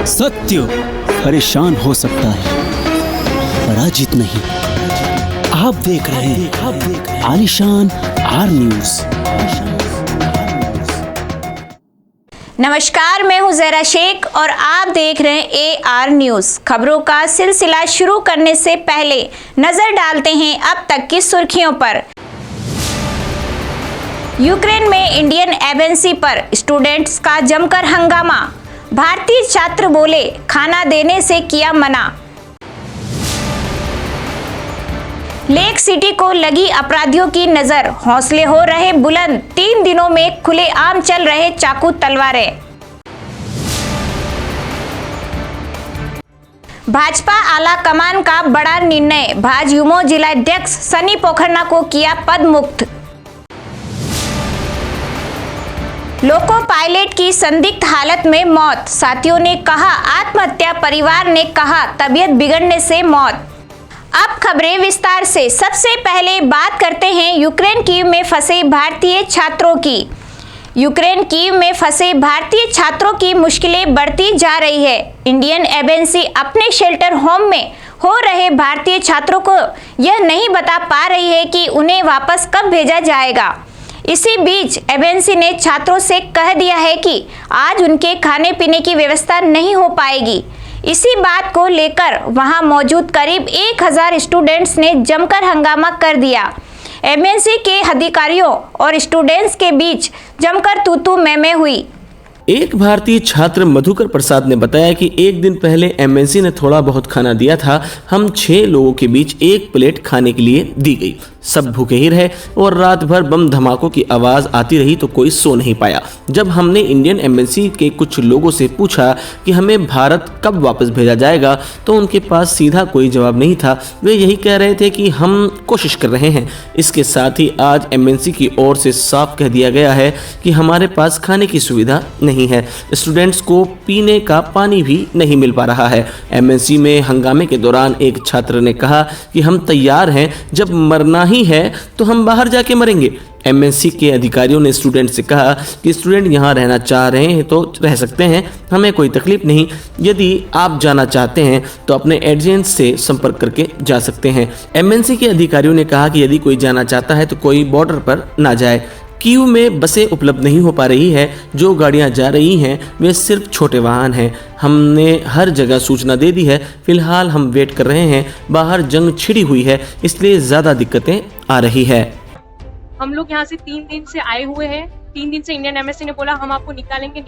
सत्य परेशान हो सकता है, पराजित नहीं। आप देख रहे हैं आलिशान आर न्यूज़। नमस्कार, मैं हूं ज़रा शेख और आप देख रहे हैं AR न्यूज़। खबरों का सिलसिला शुरू करने से पहले नजर डालते हैं अब तक की सुर्खियों पर। यूक्रेन में इंडियन एम्बेसी पर स्टूडेंट्स का जमकर हंगामा। भारतीय छात्र बोले खाना देने से किया मना। लेक सिटी को लगी अपराधियों की नजर, हौसले हो रहे बुलंद। 3 दिनों में खुलेआम चल रहे चाकू तलवारें। भाजपा आला कमान का बड़ा निर्णय, भाजयुमो जिलाध्यक्ष सनी पोखरना को किया पद मुक्त। लोको पायलट की संदिग्ध हालत में मौत, साथियों ने कहा आत्महत्या, परिवार ने कहा तबीयत बिगड़ने से मौत। अब खबरें विस्तार से। सबसे पहले बात करते हैं यूक्रेन कीव में फंसे भारतीय छात्रों की। यूक्रेन कीव में फंसे भारतीय छात्रों की मुश्किलें बढ़ती जा रही है। इंडियन एम्बेसी अपने शेल्टर होम में हो रहे भारतीय छात्रों को यह नहीं बता पा रही है कि उन्हें वापस कब भेजा जाएगा। इसी बीच एम्बेसी ने छात्रों से कह दिया है कि आज उनके खाने पीने की व्यवस्था नहीं हो पाएगी। इसी बात को लेकर वहां मौजूद करीब 1000 स्टूडेंट्स ने जमकर हंगामा कर दिया। एम्बेसी के अधिकारियों और स्टूडेंट्स के बीच जमकर तू-तू मैं हुई। एक भारतीय छात्र मधुकर प्रसाद ने बताया कि एक दिन पहले एम्बेसी ने थोड़ा बहुत खाना दिया था। हम 6 लोगों के बीच 1 प्लेट खाने के लिए दी गई। सब भूखे ही रहे और रात भर बम धमाकों की आवाज़ आती रही तो कोई सो नहीं पाया। जब हमने इंडियन एम्बेसी के कुछ लोगों से पूछा कि हमें भारत कब वापस भेजा जाएगा तो उनके पास सीधा कोई जवाब नहीं था। वे यही कह रहे थे कि हम कोशिश कर रहे हैं। इसके साथ ही आज एम्बेसी की ओर से साफ कह दिया गया है कि हमारे पास खाने की सुविधा नहीं है। स्टूडेंट्स को पीने का पानी भी नहीं मिल पा रहा है। एम्बेसी में हंगामे के दौरान एक छात्र ने कहा कि हम तैयार हैं, जब मरना ही है तो हम बाहर जाके मरेंगे। एम्बेसी के अधिकारियों ने स्टूडेंट से कहा कि स्टूडेंट यहाँ रहना चाह रहे हैं तो रह सकते हैं, हमें कोई तकलीफ नहीं। यदि आप जाना चाहते हैं तो अपने एजेंट से संपर्क करके जा सकते हैं। एम्बेसी के अधिकारियों ने कहा कि यदि कोई जाना चाहता है तो कोई बॉर्डर पर ना जाए। कीव में बसें उपलब्ध नहीं हो पा रही है। जो गाड़ियां जा रही हैं वे सिर्फ छोटे वाहन हैं। हमने हर जगह सूचना दे दी है। फिलहाल हम वेट कर रहे हैं। बाहर जंग छिड़ी हुई है, इसलिए ज़्यादा दिक्कतें आ रही है। हम लोग यहाँ से 3 दिन से आए हुए हैं। 3 दिन से इंडियन एम्बेसी ने बोला हम आपको निकालेंगे।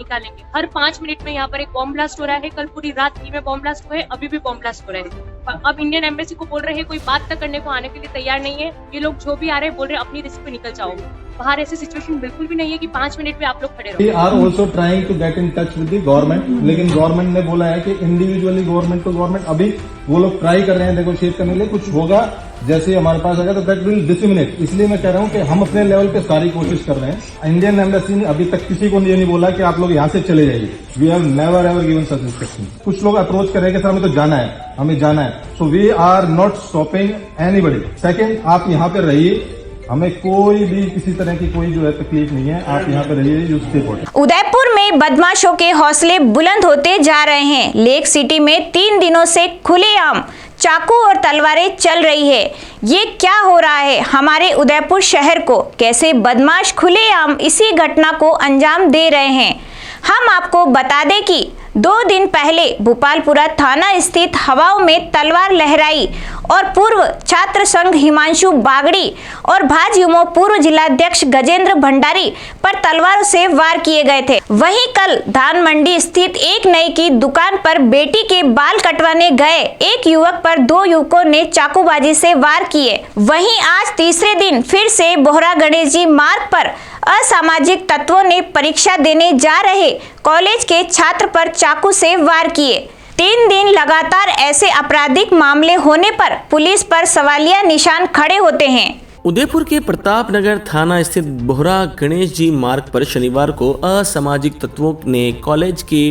हर 5 मिनट में यहाँ पर एक बॉम्ब ब्लास्ट हो रहा है। कल पूरी रात में बॉम्ब ब्लास्ट हुए, अभी भी बॉम्ब ब्लास्ट हो रहे हैं। अब इंडियन एम्बेसी को बोल रहे हैं कोई बात तक करने को आने के लिए तैयार नहीं है। ये लोग जो भी आ रहे हैं बोल रहे हैं अपनी रिस्क पे निकल जाओ। बाहर ऐसी सिचुएशन बिल्कुल भी नहीं है कि 5 मिनट में आप लोग खड़े रहो। We are also trying to get in touch with the government, लेकिन गवर्नमेंट ने बोला है कि इंडिविजुअली गवर्नमेंट टू गवर्नमेंट अभी वो लोग ट्राई कर रहे हैं नेगोशिएट करने के लिए। कुछ होगा जैसे हमारे पास आएगा तो दैट विल डिसमिनेट। इसलिए मैं कह रहा हूं कि हम अपने लेवल पे सारी कोशिश कर रहे हैं। इंडियन एम्बेसी ने अभी तक किसी को ये नहीं बोला कि आप लोग यहाँ से चले जाइए। We have never ever given such instruction. कुछ लोग अप्रोच कर रहे हैं कि सर हमें तो जाना है, हमें जाना है। So we are not stopping anybody. Second, आप यहाँ पे रहिए, हमें कोई भी किसी तरह की कोई जो है तकलीफ नहीं है। आप यहाँ पे रहिए, यू स्टे पुट। उदयपुर में बदमाशों के हौसले बुलंद होते जा रहे हैं। लेक सिटी में 3 दिनों से खुलेआम चाकू और तलवारें चल रही है। ये क्या हो रहा है हमारे उदयपुर शहर को? कैसे बदमाश खुलेआम इसी घटना को अंजाम दे रहे हैं? हम आपको बता दें कि 2 दिन पहले भोपालपुरा थाना स्थित हवाओं में तलवार लहराई और पूर्व छात्र संघ हिमांशु बागड़ी और भाजयुमो पूर्व जिलाध्यक्ष गजेंद्र भंडारी पर तलवारों से वार किए गए थे। वहीं कल धान मंडी स्थित एक नाई की दुकान पर बेटी के बाल कटवाने गए एक युवक पर 2 युवकों ने चाकूबाजी से वार किए। वहीं आज तीसरे दिन फिर से बोहरा गणेश जी मार्ग पर असामाजिक तत्वों ने परीक्षा देने जा रहे कॉलेज के छात्र पर चाकू से वार किए। 3 दिन लगातार ऐसे आपराधिक मामले होने पर पुलिस पर सवालिया निशान खड़े होते हैं। उदयपुर के प्रताप नगर थाना स्थित बोहरा गणेश जी मार्ग पर शनिवार को असामाजिक तत्वों ने कॉलेज के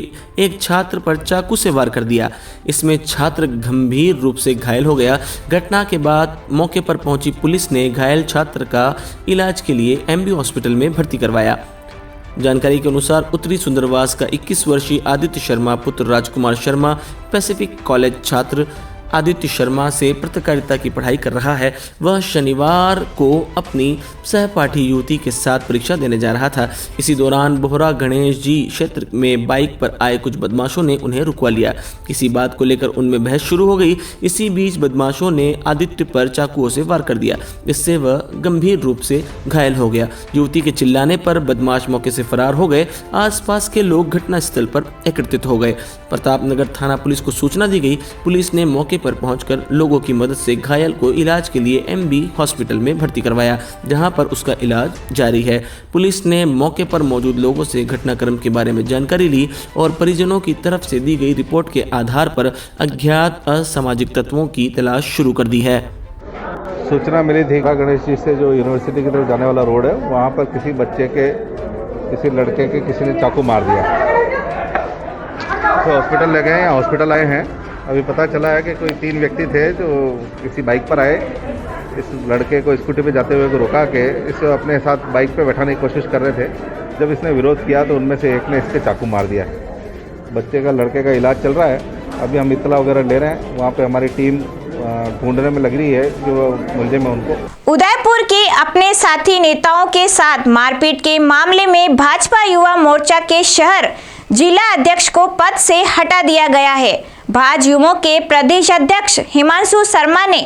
एक छात्र पर चाकू से वार कर दिया। इसमें छात्र गंभीर रूप से घायल हो गया। घटना के बाद मौके पर पहुंची पुलिस ने घायल छात्र का इलाज के लिए एमबी हॉस्पिटल में भर्ती करवाया। जानकारी के अनुसार उत्तरी सुंदरवास का 21 वर्षीय आदित्य शर्मा पुत्र राजकुमार शर्मा पैसिफिक कॉलेज छात्र आदित्य शर्मा से पत्रकारिता की पढ़ाई कर रहा है। वह शनिवार को अपनी सहपाठी युवती के साथ परीक्षा देने जा रहा था। इसी दौरान बोहरा गणेश जी क्षेत्र में बाइक पर आए कुछ बदमाशों ने उन्हें रुकवा लिया। किसी बात को लेकर उनमें बहस शुरू हो गई। इसी बीच बदमाशों ने आदित्य पर चाकुओं से वार कर दिया, जिससे वह गंभीर रूप से घायल हो गया। युवती के चिल्लाने पर बदमाश मौके से फरार हो गए। आसपास के लोग घटनास्थल पर एकत्रित हो गए। प्रतापनगर थाना पुलिस को सूचना दी गई। पुलिस ने मौके पर पहुंचकर लोगों की मदद से घायल को इलाज के लिए एमबी हॉस्पिटल में भर्ती करवाया, जहां पर उसका इलाज जारी है। पुलिस ने मौके पर मौजूद लोगों से घटनाक्रम के बारे में जानकारी ली और परिजनों की तरफ से दी गई रिपोर्ट के आधार पर अज्ञात असामाजिक तत्वों की तलाश शुरू कर दी है। सूचना मिली थी गणेश जी से जो यूनिवर्सिटी की तरफ जाने वाला रोड है, वहाँ पर किसी बच्चे के किसी लड़के के किसी ने चाकू मार दिया। तो हॉस्पिटल ले गए हैं, हॉस्पिटल आए हैं। अभी पता चला है कि कोई 3 व्यक्ति थे जो किसी बाइक पर आए, इस लड़के को स्कूटी पे जाते हुए को रुका के इसे अपने साथ बाइक पे बैठाने की कोशिश कर रहे थे। जब इसने विरोध किया तो उनमें से एक ने इसके चाकू मार दिया। बच्चे का लड़के का इलाज चल रहा है। अभी हम इत्तला वगैरह ले रहे हैं। वहाँ पे हमारी टीम ढूंढने में लग रही है जो मुलजिम है उनको। उदयपुर के अपने साथी नेताओं के साथ मारपीट के मामले में भाजपा युवा मोर्चा के शहर जिला अध्यक्ष को पद से हटा दिया गया है। भाजयुमो के प्रदेश अध्यक्ष हिमांशु शर्मा ने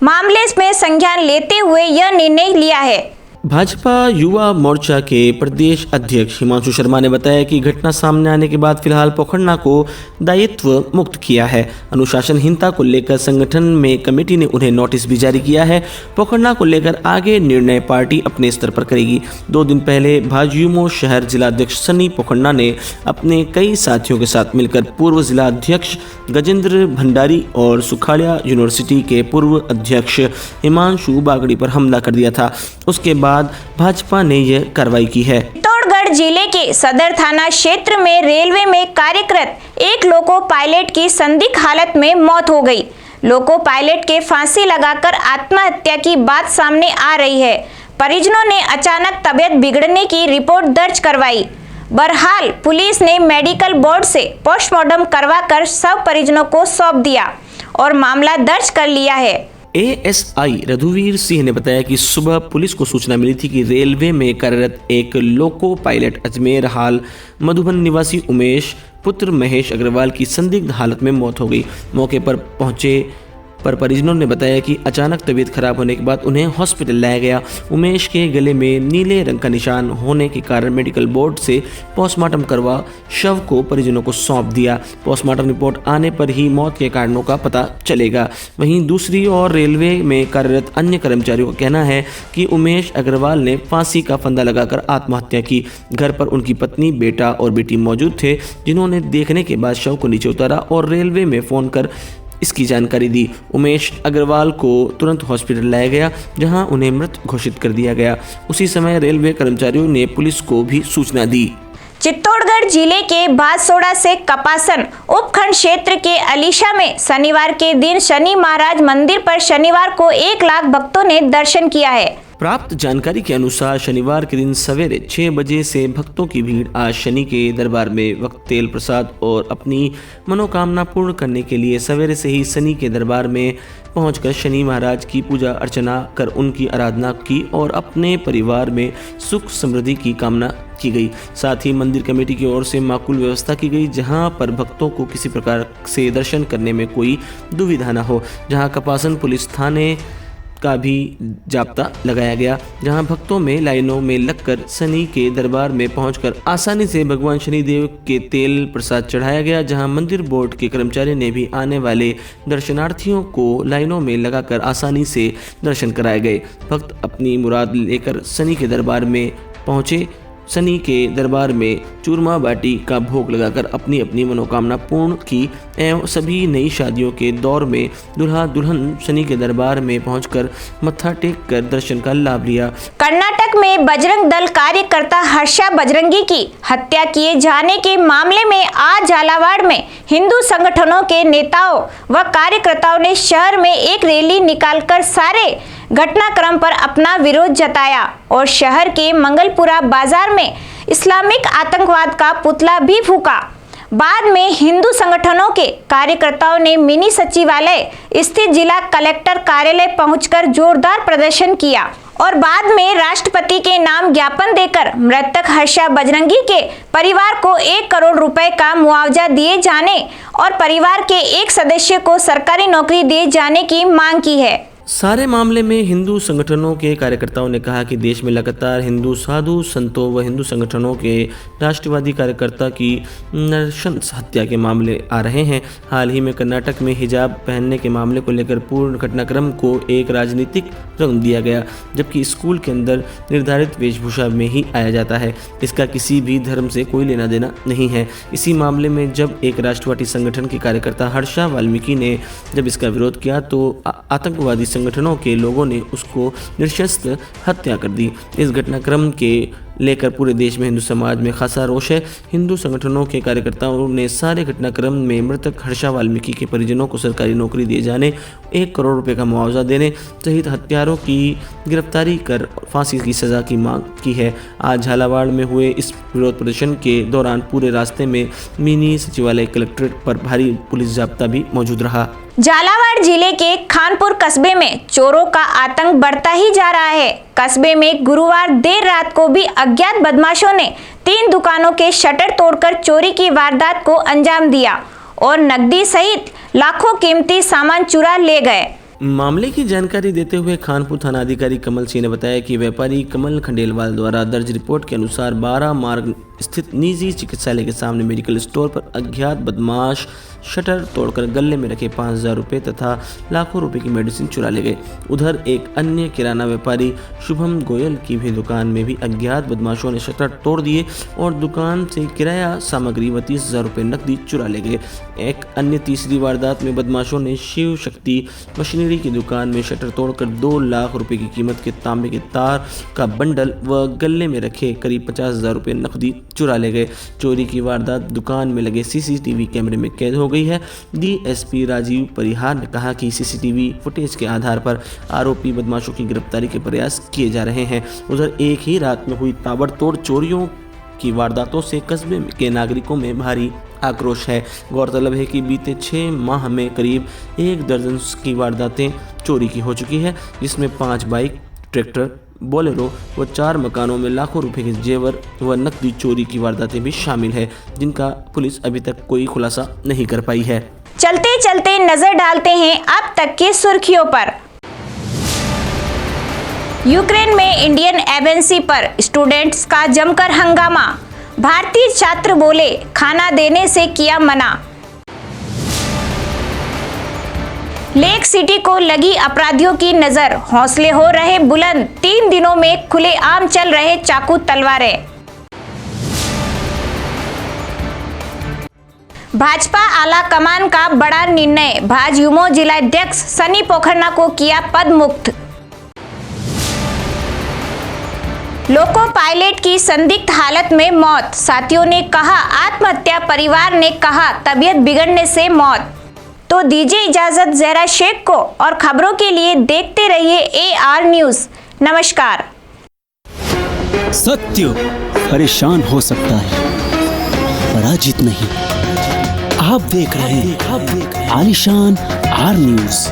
मामले में संज्ञान लेते हुए यह निर्णय लिया है। भाजपा युवा मोर्चा के प्रदेश अध्यक्ष हिमांशु शर्मा ने बताया कि घटना सामने आने के बाद फिलहाल पोखन्ना को दायित्व मुक्त किया है। अनुशासनहीनता को लेकर संगठन में कमेटी ने उन्हें नोटिस भी जारी किया है। पोखन्ना को लेकर आगे निर्णय पार्टी अपने स्तर पर करेगी। 2 दिन पहले भाजयुमो शहर जिलाध्यक्ष सनी पोखन्ना ने अपने कई साथियों के साथ मिलकर पूर्व जिलाध्यक्ष गजेंद्र भंडारी और सुखाड़िया यूनिवर्सिटी के पूर्व अध्यक्ष हिमांशु बागड़ी पर हमला कर दिया था। उसके बाद भाजपा ने यह कार्रवाई की है। चित्तौड़गढ़ जिले के सदर थाना क्षेत्र में रेलवे में कार्यरत एक लोको पायलट की संदिग्ध हालत में मौत हो गई। लोको पायलट के फांसी लगाकर आत्महत्या की बात सामने आ रही है। परिजनों ने अचानक तबीयत बिगड़ने की रिपोर्ट दर्ज करवाई। बहरहाल पुलिस ने मेडिकल बोर्ड से पोस्टमार्टम करवाकर शव परिजनों को सौंप दिया और मामला दर्ज कर लिया है। एएसआई रघुवीर सिंह ने बताया कि सुबह पुलिस को सूचना मिली थी कि रेलवे में कार्यरत एक लोको पायलट अजमेर हाल मधुबन निवासी उमेश पुत्र महेश अग्रवाल की संदिग्ध हालत में मौत हो गई। मौके पर पहुंचे पर परिजनों ने बताया कि अचानक तबीयत खराब होने के बाद उन्हें हॉस्पिटल लाया गया। उमेश के गले में नीले रंग का निशान होने के कारण मेडिकल बोर्ड से पोस्टमार्टम करवा शव को परिजनों को सौंप दिया। पोस्टमार्टम रिपोर्ट आने पर ही मौत के कारणों का पता चलेगा। वहीं दूसरी ओर रेलवे में कार्यरत अन्य कर्मचारियों का कहना है कि उमेश अग्रवाल ने फांसी का फंदा लगाकर आत्महत्या की। घर पर उनकी पत्नी, बेटा और बेटी मौजूद थे, जिन्होंने देखने के बाद शव को नीचे उतारा और रेलवे में फोन कर इसकी जानकारी दी। उमेश अग्रवाल को तुरंत हॉस्पिटल लाया गया, जहां उन्हें मृत घोषित कर दिया गया। उसी समय रेलवे कर्मचारियों ने पुलिस को भी सूचना दी। चित्तौड़गढ़ जिले के बांसोड़ा से कपासन उपखंड क्षेत्र के अलीशा में शनिवार के दिन शनि महाराज मंदिर पर शनिवार को 1 लाख भक्तों ने दर्शन किया है। प्राप्त जानकारी के अनुसार शनिवार के दिन सवेरे 6 बजे से भक्तों की भीड़ आज शनि के दरबार में वक्त तेल प्रसाद और अपनी मनोकामना पूर्ण करने के लिए सवेरे से ही शनि के दरबार में पहुंचकर शनि महाराज की पूजा अर्चना कर उनकी आराधना की और अपने परिवार में सुख समृद्धि की कामना की गई। साथ ही मंदिर कमेटी की ओर से माकूल व्यवस्था की गई, जहां पर भक्तों को किसी प्रकार से दर्शन करने में कोई दुविधा न हो। जहां कपासन पुलिस थाने का भी जाप्ता लगाया गया, जहां भक्तों में लाइनों में लगकर शनि के दरबार में पहुंचकर आसानी से भगवान शनिदेव के तेल प्रसाद चढ़ाया गया। जहां मंदिर बोर्ड के कर्मचारी ने भी आने वाले दर्शनार्थियों को लाइनों में लगाकर आसानी से दर्शन कराए गए। भक्त अपनी मुराद लेकर शनि के दरबार में पहुंचे। शनि के दरबार में चूरमा बाटी का भोग लगाकर अपनी अपनी मनोकामना पूर्ण की एवं सभी नई शादियों के दौर में दुल्हा दुल्हन शनि के दरबार में पहुंचकर मत्था टेक कर दर्शन का लाभ लिया। कर्नाटक में बजरंग दल कार्यकर्ता हर्षा बजरंगी की हत्या किए जाने के मामले में आज झालावाड़ में हिंदू संगठनों के नेताओं व कार्यकर्ताओं ने शहर में एक रैली निकालकर सारे घटनाक्रम पर अपना विरोध जताया और शहर के मंगलपुरा बाजार में इस्लामिक आतंकवाद का पुतला भी फूका। बाद में हिंदू संगठनों के कार्यकर्ताओं ने मिनी सचिवालय स्थित जिला कलेक्टर कार्यालय पहुंचकर जोरदार प्रदर्शन किया और बाद में राष्ट्रपति के नाम ज्ञापन देकर मृतक हर्षा बजरंगी के परिवार को 1 करोड़ रुपए का मुआवजा दिए जाने और परिवार के एक सदस्य को सरकारी नौकरी दिए जाने की मांग की है। सारे मामले में हिंदू संगठनों के कार्यकर्ताओं ने कहा कि देश में लगातार हिंदू साधु संतों व हिंदू संगठनों के राष्ट्रवादी कार्यकर्ता की नृशंस हत्या के मामले आ रहे हैं। हाल ही में कर्नाटक में हिजाब पहनने के मामले को लेकर पूर्ण घटनाक्रम को एक राजनीतिक रंग दिया गया, जबकि स्कूल के अंदर निर्धारित वेशभूषा में ही आया जाता है। इसका किसी भी धर्म से कोई लेना देना नहीं है। इसी मामले में जब एक राष्ट्रवादी संगठन के कार्यकर्ता हर्षा वाल्मीकि ने जब इसका विरोध किया तो आतंकवादी संगठनों के लोगों ने उसको नृशंस हत्या कर दी। इस घटनाक्रम के लेकर पूरे देश में हिंदू समाज में खासा रोष है। हिंदू संगठनों के कार्यकर्ताओं ने सारे घटनाक्रम में मृतक हर्षा वाल्मीकि के परिजनों को सरकारी नौकरी दिए जाने, 1 करोड़ रुपए का मुआवजा देने सहित हत्यारों की गिरफ्तारी कर फांसी की सजा की मांग की है। आज झालावाड़ में हुए इस विरोध प्रदर्शन के दौरान पूरे रास्ते में मिनी सचिवालय कलेक्ट्रेट पर भारी पुलिस जाब्ता भी मौजूद रहा। झालावाड़ जिले के खानपुर कस्बे में चोरों का आतंक बढ़ता ही जा रहा है। कस्बे में गुरुवार देर रात को भी अज्ञात बदमाशों ने 3 दुकानों के शटर तोड़कर चोरी की वारदात को अंजाम दिया और नकदी सहित लाखों कीमती सामान चुरा ले गए। मामले की जानकारी देते हुए खानपुर थानाधिकारी कमल सिंह ने बताया कि व्यापारी कमल खंडेलवाल द्वारा दर्ज रिपोर्ट के अनुसार 12 मार्ग स्थित निजी चिकित्सालय के सामने मेडिकल स्टोर पर अज्ञात बदमाश शटर तोड़कर गले में रखे 5,000 रुपये तथा लाखों रुपए की मेडिसिन चुरा ले गए। उधर एक अन्य किराना व्यापारी शुभम गोयल की भी दुकान में भी अज्ञात बदमाशों ने शटर तोड़ दिए और दुकान से किराया सामग्री व 30,000 रुपये नकदी चुरा ले गए। एक अन्य तीसरी वारदात में बदमाशों ने शिव शक्ति मशीनरी की दुकान में शटर तोड़कर 2 लाख रुपए की कीमत के तांबे के तार का बंडल व गले में रखे करीब 50,000 रुपये नकदी चुरा ले गए। चोरी की वारदात दुकान में लगे सीसीटीवी कैमरे में कैद हो गई है। डीएसपी राजीव परिहार ने कहा कि सीसीटीवी फुटेज के आधार पर आरोपी बदमाशों की गिरफ्तारी के प्रयास किए जा रहे हैं। उधर एक ही रात में हुई ताबड़तोड़ चोरियों की वारदातों से कस्बे के नागरिकों में भारी आक्रोश है। गौरतलब है कि बीते 6 माह में करीब 1 दर्जन की वारदातें चोरी की हो चुकी है, जिसमें 5 बाइक, ट्रैक्टर, बोलेरो व 4 मकानों में लाखों रुपए के जेवर व नकदी चोरी की वारदातें भी शामिल है, जिनका पुलिस अभी तक कोई खुलासा नहीं कर पाई है। चलते चलते नजर डालते हैं अब तक की सुर्खियों पर। यूक्रेन में इंडियन एम्बेसी पर स्टूडेंट्स का जमकर हंगामा। भारतीय छात्र बोले खाना देने से किया मना। लेक सिटी को लगी अपराधियों की नजर, हौसले हो रहे बुलंद। 3 दिनों में खुलेआम चल रहे चाकू तलवारें। भाजपा आला कमान का बड़ा निर्णय, भाजयुमो जिलाध्यक्ष सनी पोखरना को किया पद मुक्त। लोको पायलट की संदिग्ध हालत में मौत, साथियों ने कहा आत्महत्या, परिवार ने कहा तबीयत बिगड़ने से मौत। तो दीजिए इजाजत ज़हरा शेख को, और खबरों के लिए देखते रहिए AR न्यूज़। नमस्कार। सत्य परेशान हो सकता है, पराजित नहीं। आप देख रहे हैं आलिशान R न्यूज़।